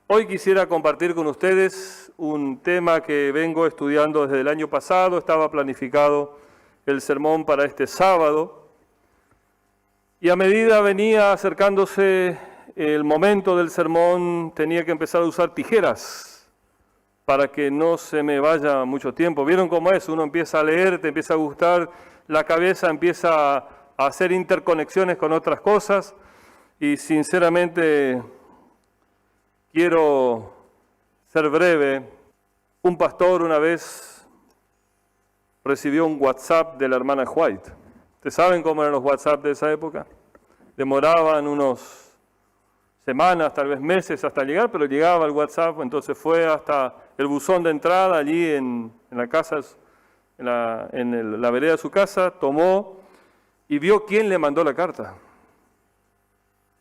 Hoy quisiera compartir con ustedes un tema que vengo estudiando desde el año pasado. Estaba planificado el sermón para este sábado. Y a medida venía acercándose el momento del sermón, tenía que empezar a usar tijeras para que no se me vaya mucho tiempo. ¿Vieron cómo es? Uno empieza a leer, te empieza a gustar, la cabeza empieza a hacer interconexiones con otras cosas y sinceramente quiero ser breve. Un pastor una vez recibió un WhatsApp de la hermana White. ¿Ustedes saben cómo eran los WhatsApp de esa época? Demoraban unos semanas, tal vez meses hasta llegar, pero llegaba el WhatsApp, entonces fue hasta el buzón de entrada allí en la casa, en la vereda de su casa, tomó y vio quién le mandó la carta.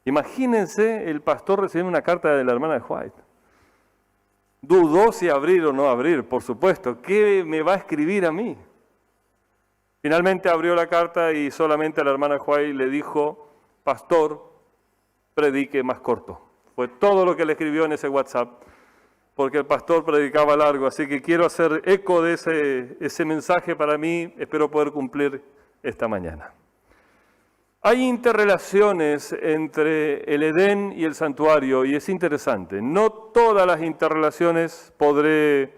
Imagínense el pastor recibiendo una carta de la hermana White. Dudó si abrir o no abrir, por supuesto. ¿Qué me va a escribir a mí? Finalmente abrió la carta y solamente a la hermana White le dijo: pastor, predique más corto. Fue todo lo que le escribió en ese WhatsApp, porque el pastor predicaba largo. Así que quiero hacer eco de ese mensaje para mí. Espero poder cumplir esta mañana. Hay interrelaciones entre el Edén y el santuario y es interesante. No todas las interrelaciones podré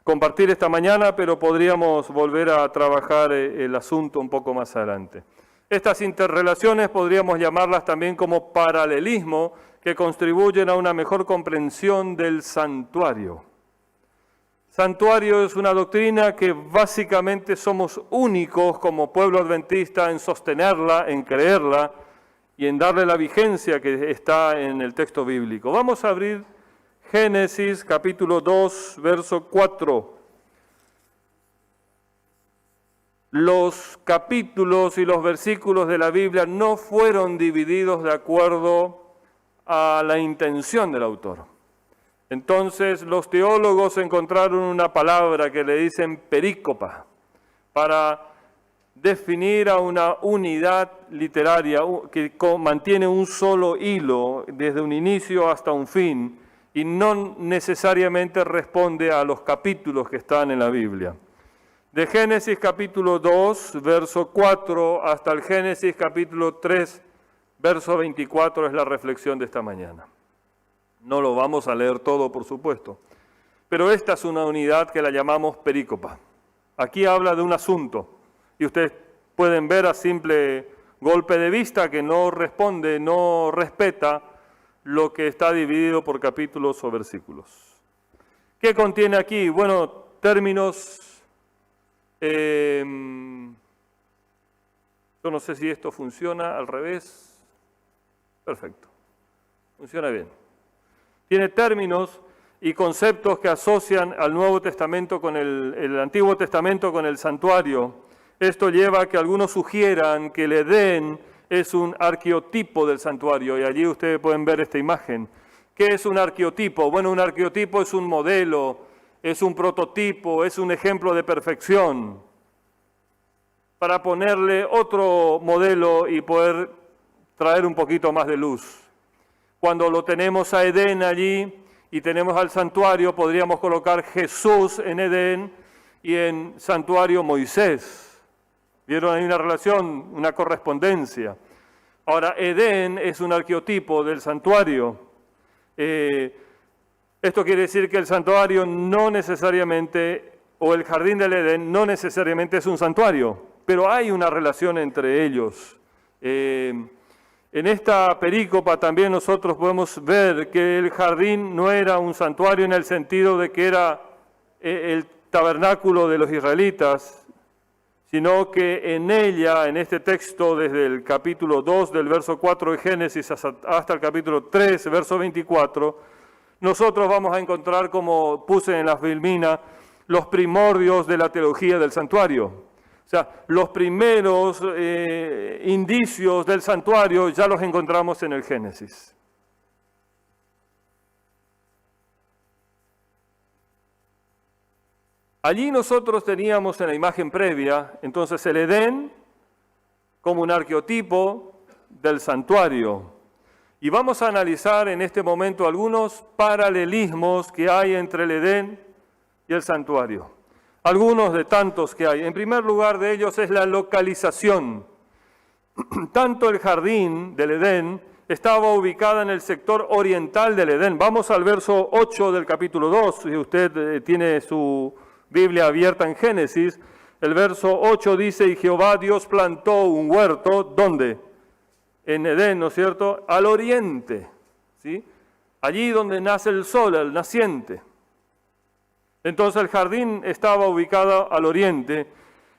compartir esta mañana, pero podríamos volver a trabajar el asunto un poco más adelante. Estas interrelaciones podríamos llamarlas también como paralelismo, que contribuyen a una mejor comprensión del santuario. Santuario es una doctrina que básicamente somos únicos como pueblo adventista en sostenerla, en creerla y en darle la vigencia que está en el texto bíblico. Vamos a abrir Génesis capítulo 2, verso 4. Los capítulos y los versículos de la Biblia no fueron divididos de acuerdo a la intención del autor. Entonces los teólogos encontraron una palabra que le dicen perícopa para definir a una unidad literaria que mantiene un solo hilo desde un inicio hasta un fin y no necesariamente responde a los capítulos que están en la Biblia. De Génesis capítulo 2, verso 4 hasta el Génesis capítulo 3, verso 24 es la reflexión de esta mañana. No lo vamos a leer todo, por supuesto, pero esta es una unidad que la llamamos perícopa. Aquí habla de un asunto y ustedes pueden ver a simple golpe de vista que no responde, no respeta lo que está dividido por capítulos o versículos. ¿Qué contiene aquí? Bueno, términos, yo no sé si esto funciona al revés. Perfecto, funciona bien. Tiene términos y conceptos que asocian al Nuevo Testamento con el Antiguo Testamento con el santuario. Esto lleva a que algunos sugieran que el Edén es un arqueotipo del santuario, y allí ustedes pueden ver esta imagen. ¿Qué es un arqueotipo? Bueno, un arqueotipo es un modelo, es un prototipo, es un ejemplo de perfección. Para ponerle otro modelo y poder traer un poquito más de luz. Cuando lo tenemos a Edén allí y tenemos al santuario, podríamos colocar Jesús en Edén y en santuario Moisés. ¿Vieron? Hay una relación, una correspondencia. Ahora, Edén es un arqueotipo del santuario. Esto quiere decir que el santuario no necesariamente, o el jardín del Edén no necesariamente es un santuario, pero hay una relación entre ellos. En esta perícopa también nosotros podemos ver que el jardín no era un santuario en el sentido de que era el tabernáculo de los israelitas, sino que en ella, en este texto, desde el capítulo 2 del verso 4 de Génesis hasta el capítulo 3, verso 24, nosotros vamos a encontrar, como puse en la filmina, los primordios de la teología del santuario. O sea, los primeros indicios del santuario ya los encontramos en el Génesis. Allí nosotros teníamos en la imagen previa, entonces el Edén como un arqueotipo del santuario. Y vamos a analizar en este momento algunos paralelismos que hay entre el Edén y el santuario. Algunos de tantos que hay. En primer lugar de ellos es la localización. Tanto el jardín del Edén estaba ubicada en el sector oriental del Edén. Vamos al verso 8 del capítulo 2, si usted tiene su Biblia abierta en Génesis. El verso 8 dice, y Jehová Dios plantó un huerto, ¿dónde? En Edén, ¿no es cierto? Al oriente, ¿sí? Allí donde nace el sol, el naciente. Entonces el jardín estaba ubicado al oriente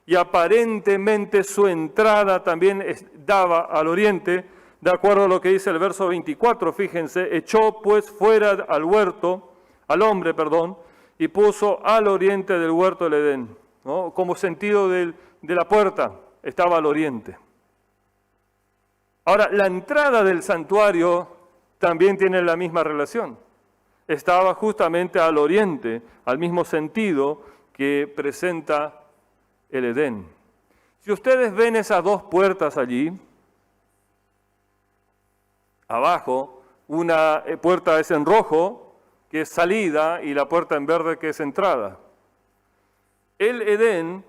y aparentemente su entrada también daba al oriente, de acuerdo a lo que dice el verso 24, fíjense, echó pues fuera al huerto, al hombre, y puso al oriente del huerto del Edén, ¿no? Como sentido de la puerta, estaba al oriente. Ahora, la entrada del santuario también tiene la misma relación. Estaba justamente al oriente, al mismo sentido que presenta el Edén. Si ustedes ven esas dos puertas allí, abajo, una puerta es en rojo, que es salida, y la puerta en verde, que es entrada. El Edén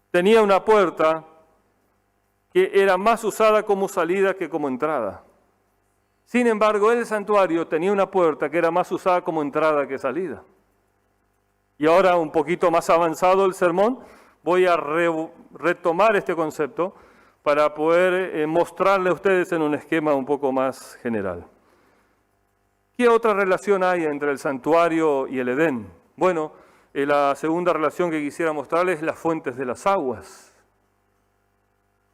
tenía una puerta que era más usada como salida que como entrada. Sin embargo, el santuario tenía una puerta que era más usada como entrada que salida. Y ahora, un poquito más avanzado el sermón, voy a retomar este concepto para poder mostrarle a ustedes en un esquema un poco más general. ¿Qué otra relación hay entre el santuario y el Edén? Bueno, la segunda relación que quisiera mostrarles es las fuentes de las aguas.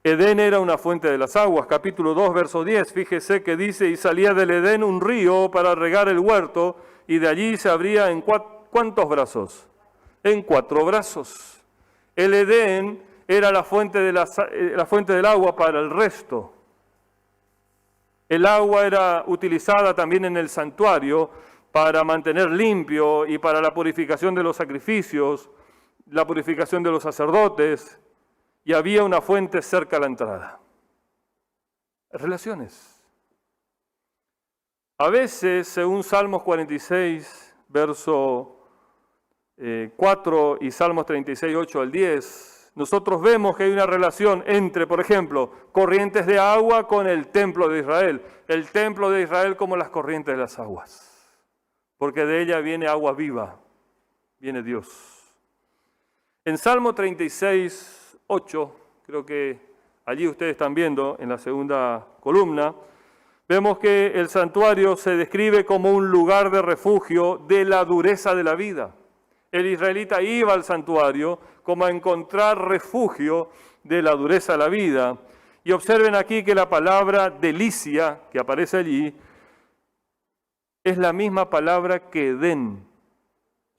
Edén era una fuente de las aguas, capítulo 2, verso 10, fíjese que dice, y salía del Edén un río para regar el huerto, y de allí se abría en ¿cuántos brazos? En 4 brazos. El Edén era la fuente del agua para el resto. El agua era utilizada también en el santuario para mantener limpio y para la purificación de los sacrificios, la purificación de los sacerdotes, y había una fuente cerca a la entrada. Relaciones. A veces, según Salmos 46, verso 4 y Salmos 36, 8 al 10, nosotros vemos que hay una relación entre, por ejemplo, corrientes de agua con el templo de Israel. El templo de Israel como las corrientes de las aguas, porque de ella viene agua viva, viene Dios. En Salmo 36, 8, creo que allí ustedes están viendo en la segunda columna, vemos que el santuario se describe como un lugar de refugio de la dureza de la vida. El israelita iba al santuario como a encontrar refugio de la dureza de la vida. Y observen aquí que la palabra delicia que aparece allí es la misma palabra que Edén,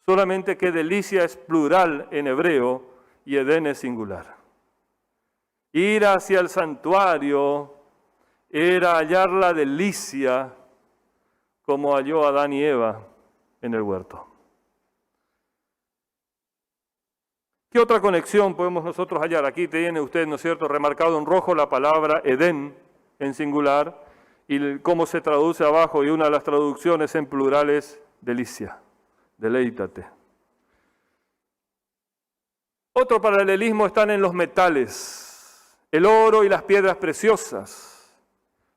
solamente que delicia es plural en hebreo y Edén es singular. Ir hacia el santuario era hallar la delicia como halló Adán y Eva en el huerto. ¿Qué otra conexión podemos nosotros hallar? Aquí tiene usted, ¿no es cierto?, remarcado en rojo la palabra Edén en singular y cómo se traduce abajo, y una de las traducciones en plural es delicia, deleítate. Otro paralelismo están en los metales. El oro y las piedras preciosas.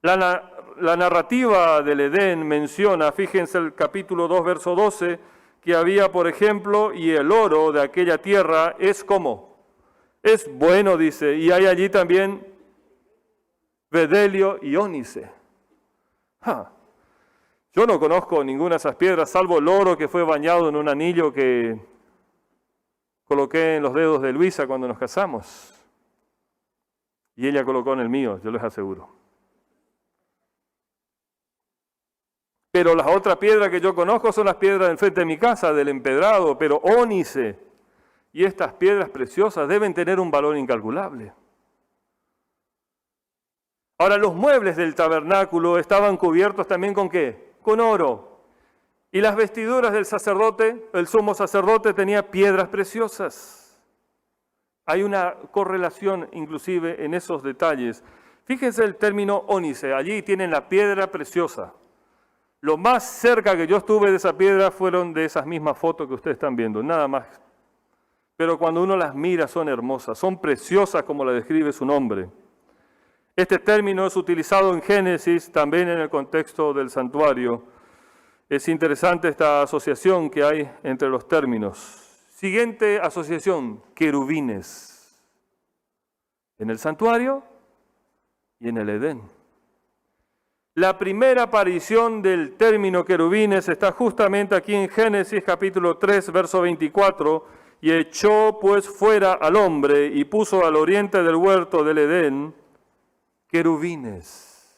La narrativa del Edén menciona, fíjense el capítulo 2, verso 12, que había, por ejemplo, y el oro de aquella tierra es como, es bueno, dice, y hay allí también bedelio y ónice. Yo no conozco ninguna de esas piedras, salvo el oro que fue bañado en un anillo que coloqué en los dedos de Luisa cuando nos casamos. Y ella colocó en el mío, yo les aseguro. Pero las otras piedras que yo conozco son las piedras del frente de mi casa, del empedrado, pero ónice. Y estas piedras preciosas deben tener un valor incalculable. Ahora, los muebles del tabernáculo estaban cubiertos también ¿con qué? Con oro. Y las vestiduras del sacerdote, el sumo sacerdote, tenía piedras preciosas. Hay una correlación inclusive en esos detalles. Fíjense el término ónice, allí tienen la piedra preciosa. Lo más cerca que yo estuve de esa piedra fueron de esas mismas fotos que ustedes están viendo, nada más. Pero cuando uno las mira son hermosas, son preciosas como la describe su nombre. Este término es utilizado en Génesis, también en el contexto del santuario. Es interesante esta asociación que hay entre los términos. Siguiente asociación, querubines. En el santuario y en el Edén. La primera aparición del término querubines está justamente aquí en Génesis capítulo 3, verso 24. Y echó pues fuera al hombre y puso al oriente del huerto del Edén querubines.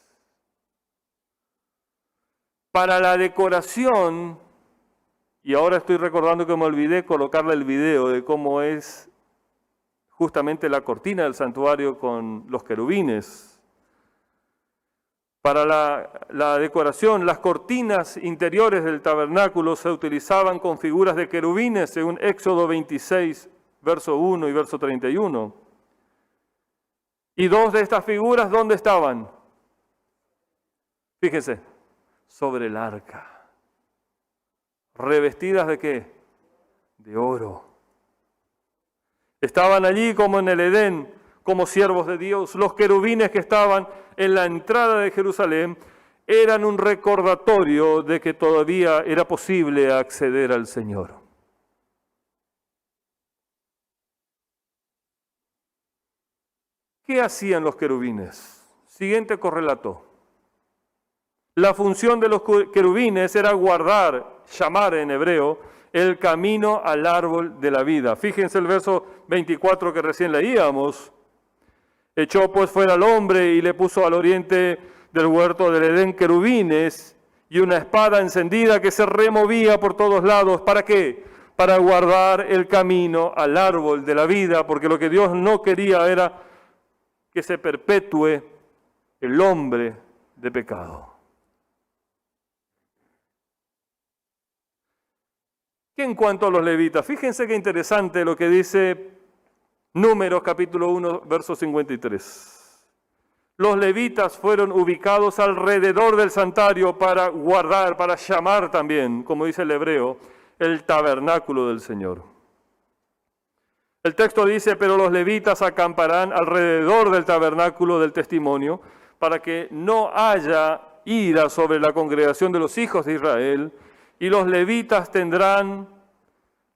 Para la decoración, y ahora estoy recordando que me olvidé colocarle el video de cómo es justamente la cortina del santuario con los querubines. Para la decoración, las cortinas interiores del tabernáculo se utilizaban con figuras de querubines, según Éxodo 26, verso 1 y verso 31. Y dos de estas figuras, ¿dónde estaban? Fíjense, sobre el arca. ¿Revestidas de qué? De oro. Estaban allí como en el Edén, como siervos de Dios. Los querubines que estaban en la entrada de Jerusalén eran un recordatorio de que todavía era posible acceder al Señor. ¿Qué hacían los querubines? Siguiente correlato. La función de los querubines era guardar, llamar en hebreo, el camino al árbol de la vida. Fíjense el verso 24 que recién leíamos. Echó pues fuera al hombre y le puso al oriente del huerto del Edén querubines y una espada encendida que se removía por todos lados. ¿Para qué? Para guardar el camino al árbol de la vida, porque lo que Dios no quería era que se perpetúe el hombre de pecado. ¿Qué en cuanto a los levitas? Fíjense qué interesante lo que dice Números capítulo 1, verso 53. Los levitas fueron ubicados alrededor del santuario para guardar, para llamar también, como dice el hebreo, el tabernáculo del Señor. El texto dice, pero los levitas acamparán alrededor del tabernáculo del testimonio para que no haya ira sobre la congregación de los hijos de Israel, y los levitas tendrán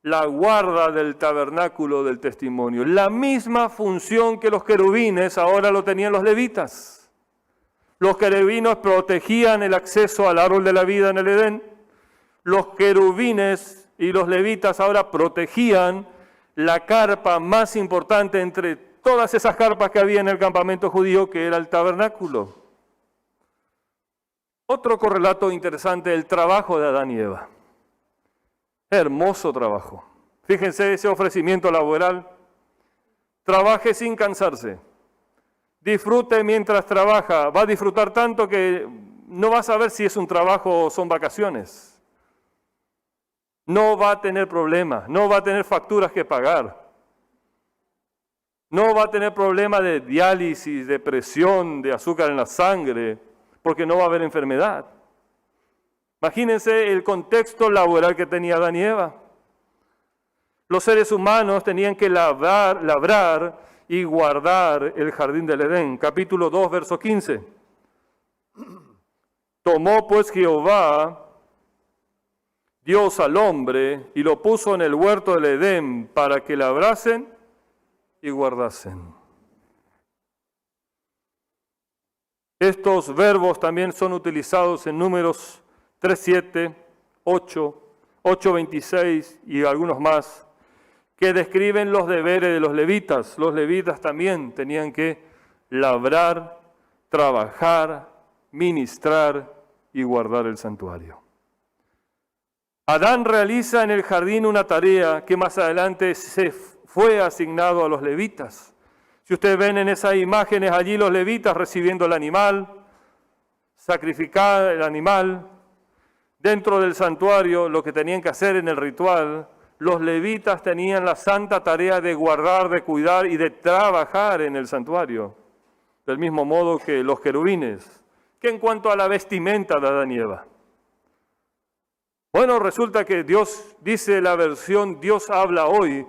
la guarda del tabernáculo del testimonio. La misma función que los querubines ahora lo tenían los levitas. Los querubines protegían el acceso al árbol de la vida en el Edén. Los querubines y los levitas ahora protegían la carpa más importante entre todas esas carpas que había en el campamento judío, que era el tabernáculo. Otro correlato interesante, el trabajo de Adán y Eva. Hermoso trabajo. Fíjense ese ofrecimiento laboral. Trabaje sin cansarse. Disfrute mientras trabaja. Va a disfrutar tanto que no va a saber si es un trabajo o son vacaciones. No va a tener problemas, no va a tener facturas que pagar. No va a tener problema de diálisis, de presión, de azúcar en la sangre, porque no va a haber enfermedad. Imagínense el contexto laboral que tenía Adán y Eva. Los seres humanos tenían que labrar y guardar el jardín del Edén. Capítulo 2, verso 15. Tomó pues Jehová, Dios al hombre, y lo puso en el huerto del Edén para que labrasen y guardasen. Estos verbos también son utilizados en Números 3:7, 8, 8:26 y algunos más, que describen los deberes de los levitas. Los levitas también tenían que labrar, trabajar, ministrar y guardar el santuario. Adán realiza en el jardín una tarea que más adelante se fue asignado a los levitas. Si ustedes ven en esas imágenes allí los levitas recibiendo el animal, sacrificar el animal. Dentro del santuario, lo que tenían que hacer en el ritual, los levitas tenían la santa tarea de guardar, de cuidar y de trabajar en el santuario. del mismo modo que los querubines. ¿Qué en cuanto a la vestimenta de Adán y Eva? Bueno, resulta que Dios, dice la versión Dios habla hoy,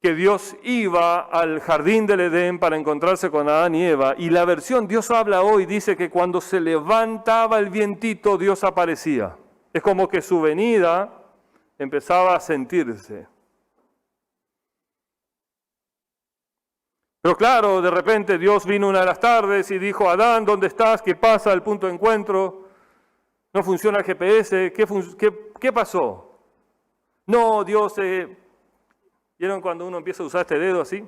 que Dios iba al jardín del Edén para encontrarse con Adán y Eva, y la versión Dios habla hoy dice que cuando se levantaba el vientito, Dios aparecía. Es como que su venida empezaba a sentirse. Pero claro, de repente Dios vino una de las tardes y dijo, Adán, ¿dónde estás? ¿Qué pasa? El punto de encuentro. No funciona el GPS. ¿Qué pasó? No, Dios... ¿Vieron cuando uno empieza a usar este dedo así?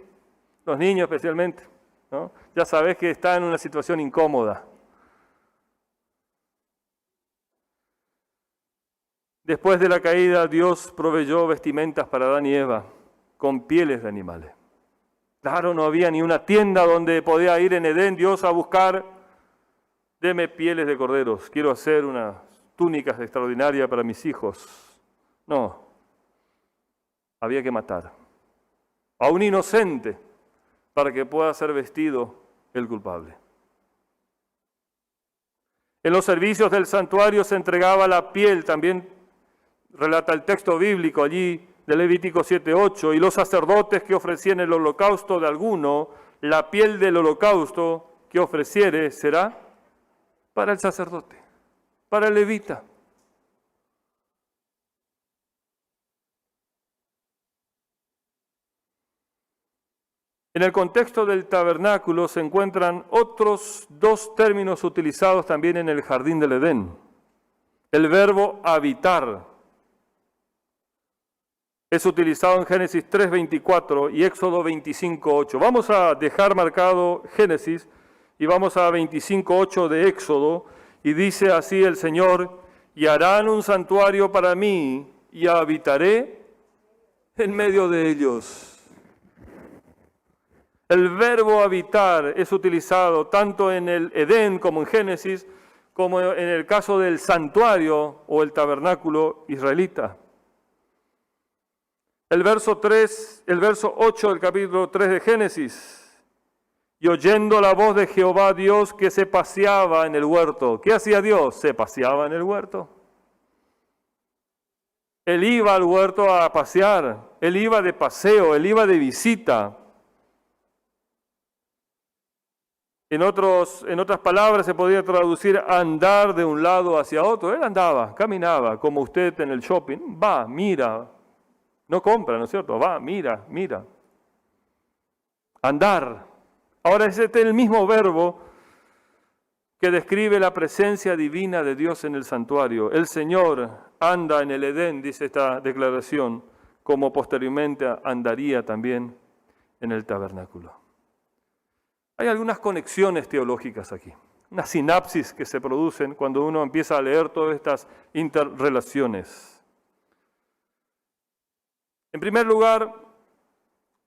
Los niños especialmente, ¿no? Ya sabes que está en una situación incómoda. Después de la caída, Dios proveyó vestimentas para Adán y Eva con pieles de animales. Claro, no había ni una tienda donde podía ir en Edén Dios a buscar, deme pieles de corderos, quiero hacer unas túnicas extraordinarias para mis hijos. No, había que matar a un inocente para que pueda ser vestido el culpable. En los servicios del santuario se entregaba la piel, también relata el texto bíblico allí de Levítico 7:8, y los sacerdotes que ofrecían el holocausto de alguno, la piel del holocausto que ofreciere será para el sacerdote, para el levita. En el contexto del tabernáculo se encuentran otros dos términos utilizados también en el jardín del Edén. El verbo habitar es utilizado en Génesis 3:24 y Éxodo 25:8. Vamos a dejar marcado Génesis y vamos a 25:8 de Éxodo, y dice así el Señor, y harán un santuario para mí y habitaré en medio de ellos. El verbo habitar es utilizado tanto en el Edén como en Génesis, como en el caso del santuario o el tabernáculo israelita. El verso 8 del capítulo 3 de Génesis. Y oyendo la voz de Jehová Dios que se paseaba en el huerto. ¿Qué hacía Dios? Se paseaba en el huerto. Él iba al huerto a pasear, él iba de paseo, él iba de visita. En otras palabras se podría traducir andar de un lado hacia otro. Él andaba, caminaba, como usted en el shopping. Va, mira, no compra, ¿no es cierto? Va, mira. Andar. Ahora es el mismo verbo que describe la presencia divina de Dios en el santuario. El Señor anda en el Edén, dice esta declaración, como posteriormente andaría también en el tabernáculo. Hay algunas conexiones teológicas aquí, unas sinapsis que se producen cuando uno empieza a leer todas estas interrelaciones. En primer lugar,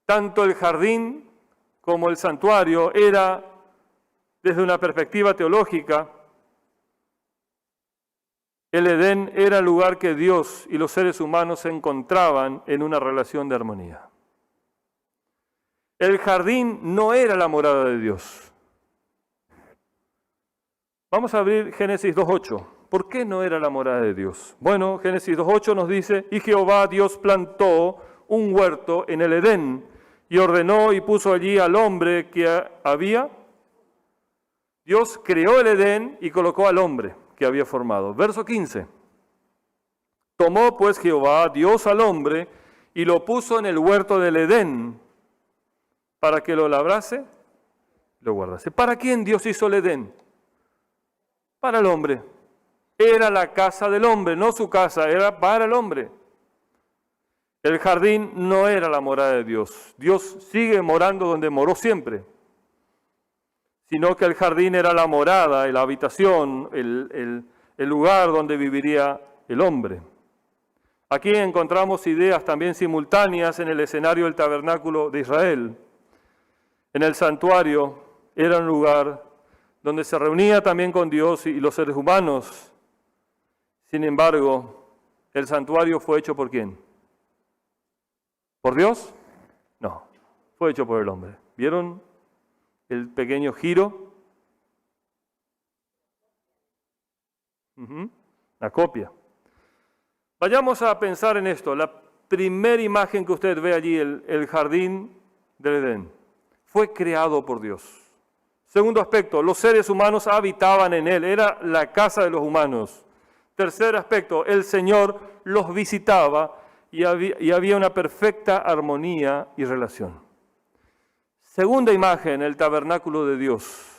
tanto el jardín como el santuario era, desde una perspectiva teológica, el Edén era el lugar que Dios y los seres humanos se encontraban en una relación de armonía. El jardín no era la morada de Dios. Vamos a abrir Génesis 2:8. ¿Por qué no era la morada de Dios? Bueno, Génesis 2:8 nos dice, y Jehová Dios plantó un huerto en el Edén y ordenó y puso allí al hombre que había. Dios creó el Edén y colocó al hombre que había formado. Verso 15. Tomó pues Jehová Dios al hombre y lo puso en el huerto del Edén para que lo labrase, lo guardase. ¿Para quién Dios hizo el Edén? Para el hombre. Era la casa del hombre, no su casa, era para el hombre. El jardín no era la morada de Dios. Dios sigue morando donde moró siempre. Sino que el jardín era la morada, la habitación, el lugar donde viviría el hombre. Aquí encontramos ideas también simultáneas en el escenario del tabernáculo de Israel. En el santuario era un lugar donde se reunía también con Dios y los seres humanos. Sin embargo, el santuario fue hecho ¿por quién? ¿Por Dios? No, fue hecho por el hombre. ¿Vieron el pequeño giro. La copia. Vayamos a pensar en esto. La primera imagen que usted ve allí, el jardín del Edén, fue creado por Dios. Segundo aspecto, los seres humanos habitaban en él, era la casa de los humanos. Tercer aspecto, el Señor los visitaba y había una perfecta armonía y relación. Segunda imagen, el tabernáculo de Dios,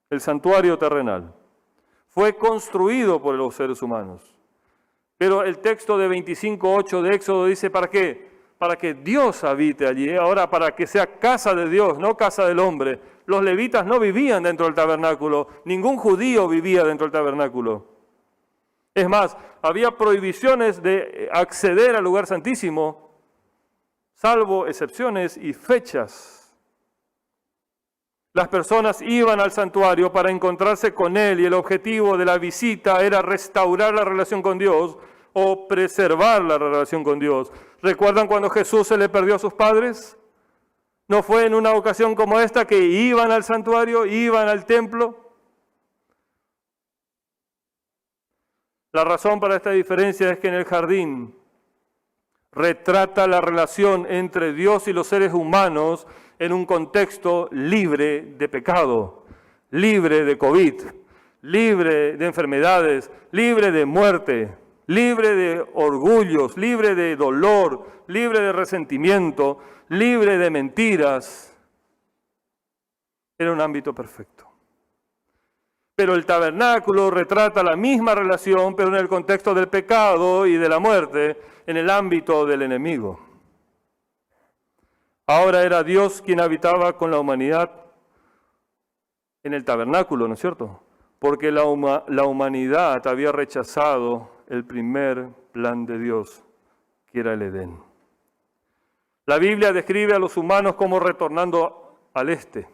el santuario terrenal. Fue construido por los seres humanos. Pero el texto de 25:8 de Éxodo dice, ¿para qué? Para que Dios habite allí. Ahora, para que sea casa de Dios, no casa del hombre. Los levitas no vivían dentro del tabernáculo. Ningún judío vivía dentro del tabernáculo. Es más, había prohibiciones de acceder al lugar santísimo, salvo excepciones y fechas. Las personas iban al santuario para encontrarse con Él y el objetivo de la visita era restaurar la relación con Dios o preservar la relación con Dios. ¿Recuerdan cuando Jesús se le perdió a sus padres? ¿No fue en una ocasión como esta que iban al santuario, iban al templo? La razón para esta diferencia es que en el jardín retrata la relación entre Dios y los seres humanos en un contexto libre de pecado, libre de COVID, libre de enfermedades, libre de muerte, libre de orgullos, libre de dolor, libre de resentimiento, libre de mentiras. Era un ámbito perfecto. Pero el tabernáculo retrata la misma relación, pero en el contexto del pecado y de la muerte, en el ámbito del enemigo. Ahora era Dios quien habitaba con la humanidad en el tabernáculo, ¿no es cierto? Porque la humanidad había rechazado el primer plan de Dios, que era el Edén. La Biblia describe a los humanos como retornando al este.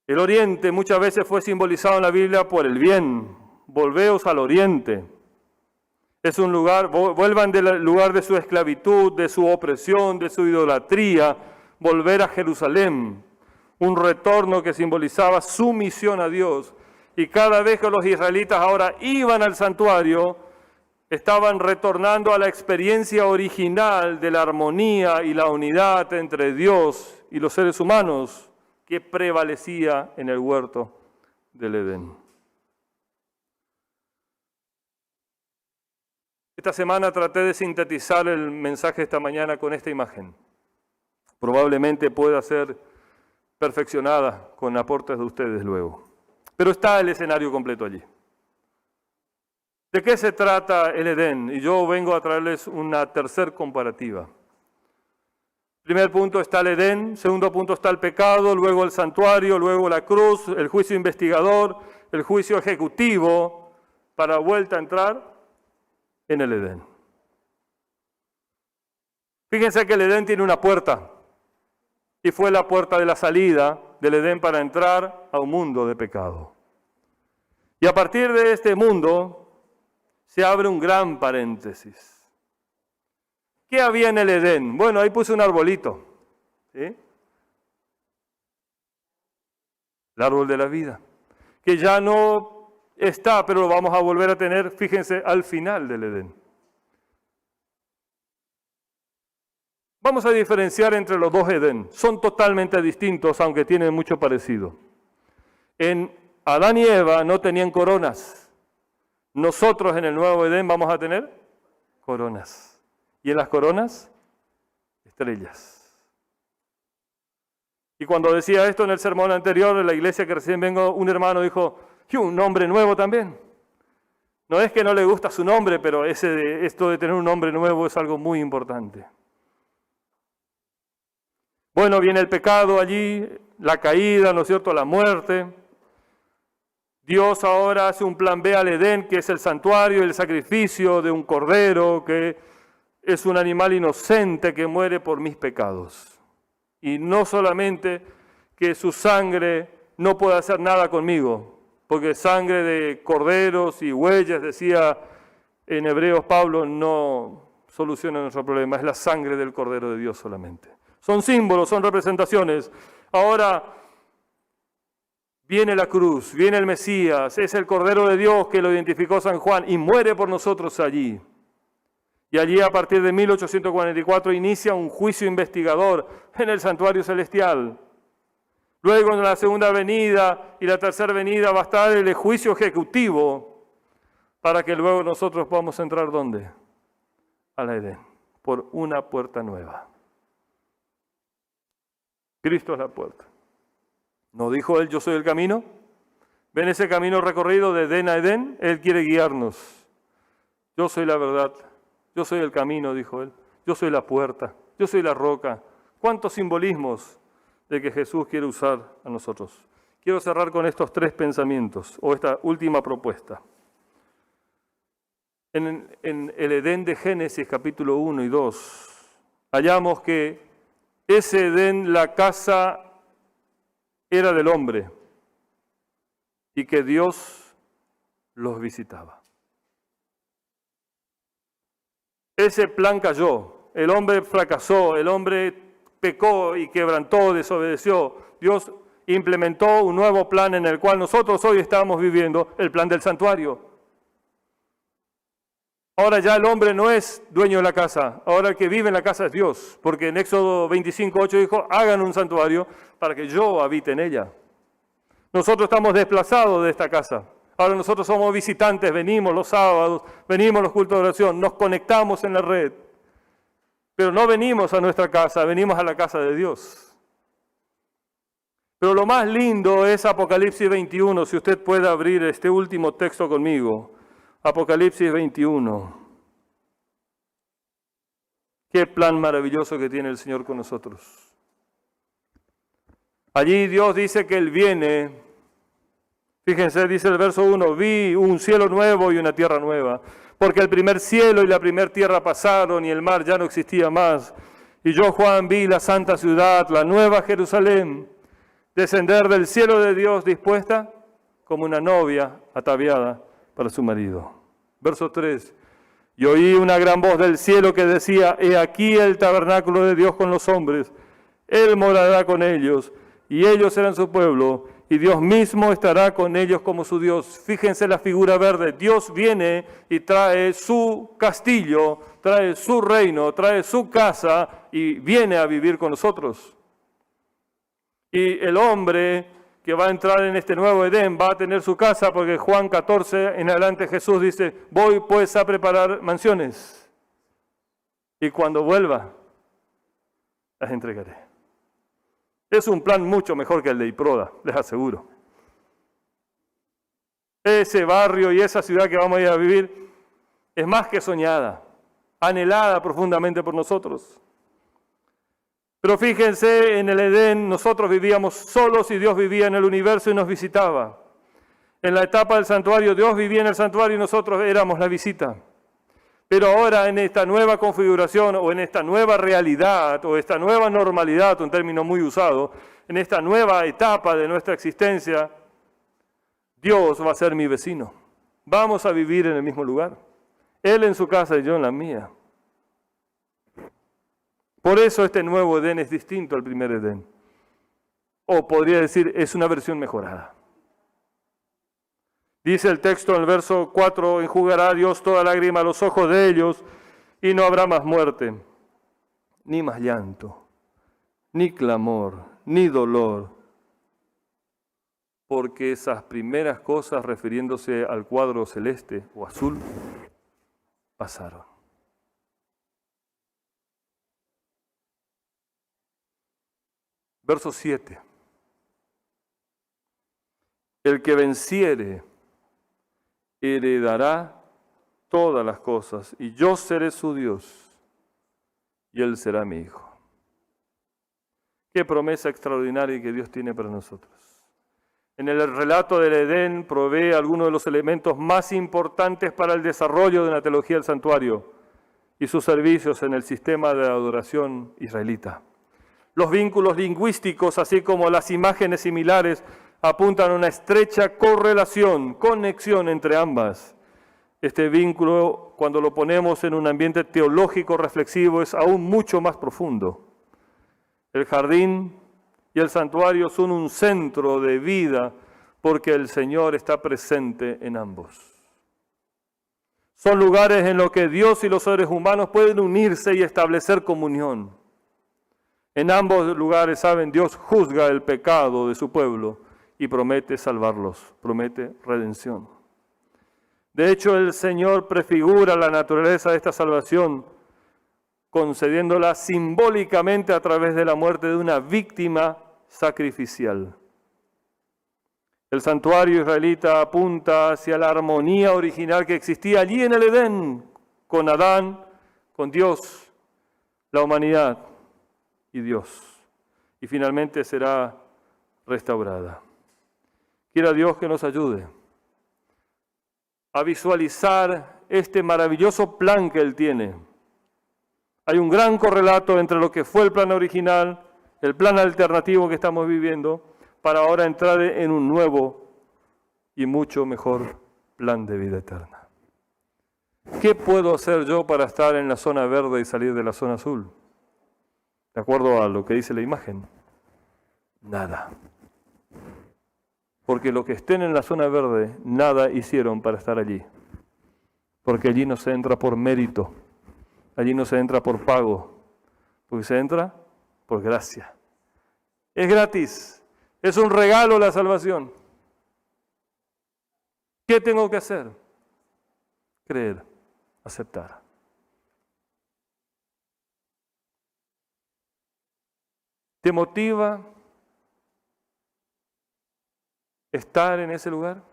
El oriente muchas veces fue simbolizado en la Biblia por el bien. Volveos al oriente. Es un lugar, vuelvan del lugar de su esclavitud, de su opresión, de su idolatría, volver a Jerusalén. Un retorno que simbolizaba sumisión a Dios. Y cada vez que los israelitas ahora iban al santuario, estaban retornando a la experiencia original de la armonía y la unidad entre Dios y los seres humanos que prevalecía en el huerto del Edén. Esta semana traté de sintetizar el mensaje esta mañana con esta imagen. Probablemente pueda ser perfeccionada con aportes de ustedes luego. Pero está el escenario completo allí. ¿De qué se trata el Edén? Y yo vengo a traerles una tercer comparativa. Primer punto está el Edén, segundo punto está el pecado, luego el santuario, luego la cruz, el juicio investigador, el juicio ejecutivo, para vuelta a entrar en el Edén. Fíjense que el Edén tiene una puerta, y fue la puerta de la salida del Edén para entrar a un mundo de pecado. Y a partir de este mundo se abre un gran paréntesis. ¿Qué había en el Edén? Bueno, ahí puse un arbolito, ¿sí? El árbol de la vida, que ya no está, pero lo vamos a volver a tener, fíjense, al final del Edén. Vamos a diferenciar entre los dos Edén. Son totalmente distintos, aunque tienen mucho parecido. En Adán y Eva no tenían coronas. Nosotros en el nuevo Edén vamos a tener coronas. Y en las coronas, estrellas. Y cuando decía esto en el sermón anterior, en la iglesia que recién vengo, un hermano dijo, ¿y un nombre nuevo también? No es que no le gusta su nombre, pero esto de tener un nombre nuevo es algo muy importante. Bueno, viene el pecado allí, la caída, ¿no es cierto?, la muerte. Dios ahora hace un plan B al Edén, que es el santuario, el sacrificio de un cordero, que es un animal inocente que muere por mis pecados. Y no solamente que su sangre no puede hacer nada conmigo, porque sangre de corderos y bueyes, decía en Hebreos Pablo, no soluciona nuestro problema, es la sangre del Cordero de Dios solamente. Son símbolos, son representaciones. Ahora viene la cruz, viene el Mesías, es el Cordero de Dios que lo identificó San Juan y muere por nosotros allí. Y allí a partir de 1844 inicia un juicio investigador en el santuario celestial. Luego en la segunda venida y la tercera venida va a estar el juicio ejecutivo para que luego nosotros podamos entrar ¿dónde? Al Edén, por una puerta nueva. Cristo es la puerta. ¿No dijo Él, yo soy el camino? ¿Ven ese camino recorrido de Edén a Edén? Él quiere guiarnos. Yo soy la verdad, yo soy el camino, dijo Él. Yo soy la puerta, yo soy la roca. ¿Cuántos simbolismos de que Jesús quiere usar a nosotros? Quiero cerrar con estos tres pensamientos, o esta última propuesta. En el Edén de Génesis, capítulo 1 y 2, hallamos que ese Edén, la casa era del hombre y que Dios los visitaba. Ese plan cayó, el hombre fracasó, el hombre pecó y quebrantó, desobedeció. Dios implementó un nuevo plan en el cual nosotros hoy estamos viviendo, el plan del santuario. Ahora ya el hombre no es dueño de la casa, ahora el que vive en la casa es Dios, porque en Éxodo 25:8 dijo, hagan un santuario para que yo habite en ella. Nosotros estamos desplazados de esta casa, ahora nosotros somos visitantes, venimos los sábados, venimos los cultos de oración, nos conectamos en la red, pero no venimos a nuestra casa, venimos a la casa de Dios. Pero lo más lindo es Apocalipsis 21, si usted puede abrir este último texto conmigo. Apocalipsis 21. Qué plan maravilloso que tiene el Señor con nosotros. Allí Dios dice que Él viene. Fíjense, dice el verso 1, vi un cielo nuevo y una tierra nueva, porque el primer cielo y la primera tierra pasaron y el mar ya no existía más. Y yo, Juan, vi la santa ciudad, la nueva Jerusalén, descender del cielo de Dios dispuesta como una novia ataviada para su marido. Verso 3. Y oí una gran voz del cielo que decía, he aquí el tabernáculo de Dios con los hombres, Él morará con ellos, y ellos serán su pueblo, y Dios mismo estará con ellos como su Dios. Fíjense la figura verde, Dios viene y trae su castillo, trae su reino, trae su casa, y viene a vivir con nosotros. Y el hombre que va a entrar en este nuevo Edén va a tener su casa, porque Juan 14 en adelante Jesús dice, voy pues a preparar mansiones, y cuando vuelva las entregaré. Es un plan mucho mejor que el de Iproda, les aseguro. Ese barrio y esa ciudad que vamos a ir a vivir es más que soñada, anhelada profundamente por nosotros. Pero fíjense, en el Edén nosotros vivíamos solos y Dios vivía en el universo y nos visitaba. En la etapa del santuario, Dios vivía en el santuario y nosotros éramos la visita. Pero ahora en esta nueva configuración o en esta nueva realidad o esta nueva normalidad, un término muy usado, en esta nueva etapa de nuestra existencia, Dios va a ser mi vecino. Vamos a vivir en el mismo lugar. Él en su casa y yo en la mía. Por eso este nuevo Edén es distinto al primer Edén. O podría decir, es una versión mejorada. Dice el texto en el verso 4, enjugará a Dios toda lágrima a los ojos de ellos, y no habrá más muerte, ni más llanto, ni clamor, ni dolor, porque esas primeras cosas, refiriéndose al cuadro celeste o azul, pasaron. Verso 7. El que venciere heredará todas las cosas, y yo seré su Dios, y él será mi hijo. Qué promesa extraordinaria que Dios tiene para nosotros. En el relato del Edén provee algunos de los elementos más importantes para el desarrollo de la teología del santuario y sus servicios en el sistema de adoración israelita. Los vínculos lingüísticos, así como las imágenes similares, apuntan a una estrecha correlación, conexión entre ambas. Este vínculo, cuando lo ponemos en un ambiente teológico reflexivo, es aún mucho más profundo. El jardín y el santuario son un centro de vida porque el Señor está presente en ambos. Son lugares en los que Dios y los seres humanos pueden unirse y establecer comunión. En ambos lugares, saben, Dios juzga el pecado de su pueblo y promete salvarlos, promete redención. De hecho, el Señor prefigura la naturaleza de esta salvación, concediéndola simbólicamente a través de la muerte de una víctima sacrificial. El santuario israelita apunta hacia la armonía original que existía allí en el Edén, con Adán, con Dios, la humanidad y Dios. Y finalmente será restaurada. Quiera Dios que nos ayude a visualizar este maravilloso plan que Él tiene. Hay un gran correlato entre lo que fue el plan original, el plan alternativo que estamos viviendo, para ahora entrar en un nuevo y mucho mejor plan de vida eterna. ¿Qué puedo hacer yo para estar en la zona verde y salir de la zona azul? De acuerdo a lo que dice la imagen, nada. Porque los que estén en la zona verde, nada hicieron para estar allí. Porque allí no se entra por mérito, allí no se entra por pago, porque se entra por gracia. Es gratis. Es un regalo la salvación. ¿Qué tengo que hacer? Creer, aceptar. ¿Te motiva estar en ese lugar?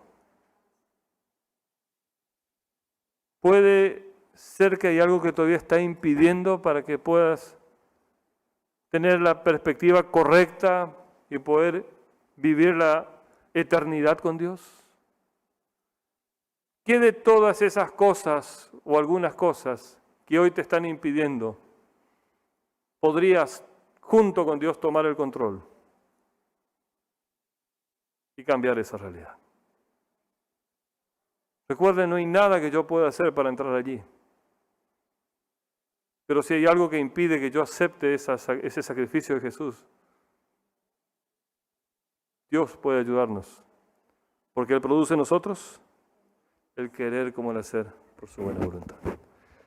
Puede ser que hay algo que todavía está impidiendo para que puedas tener la perspectiva correcta y poder vivir la eternidad con Dios. ¿Qué de todas esas cosas o algunas cosas que hoy te están impidiendo podrías junto con Dios tomar el control y cambiar esa realidad? Recuerden, no hay nada que yo pueda hacer para entrar allí. Pero si hay algo que impide que yo acepte ese sacrificio de Jesús, Dios puede ayudarnos, porque Él produce en nosotros el querer como el hacer por su buena voluntad.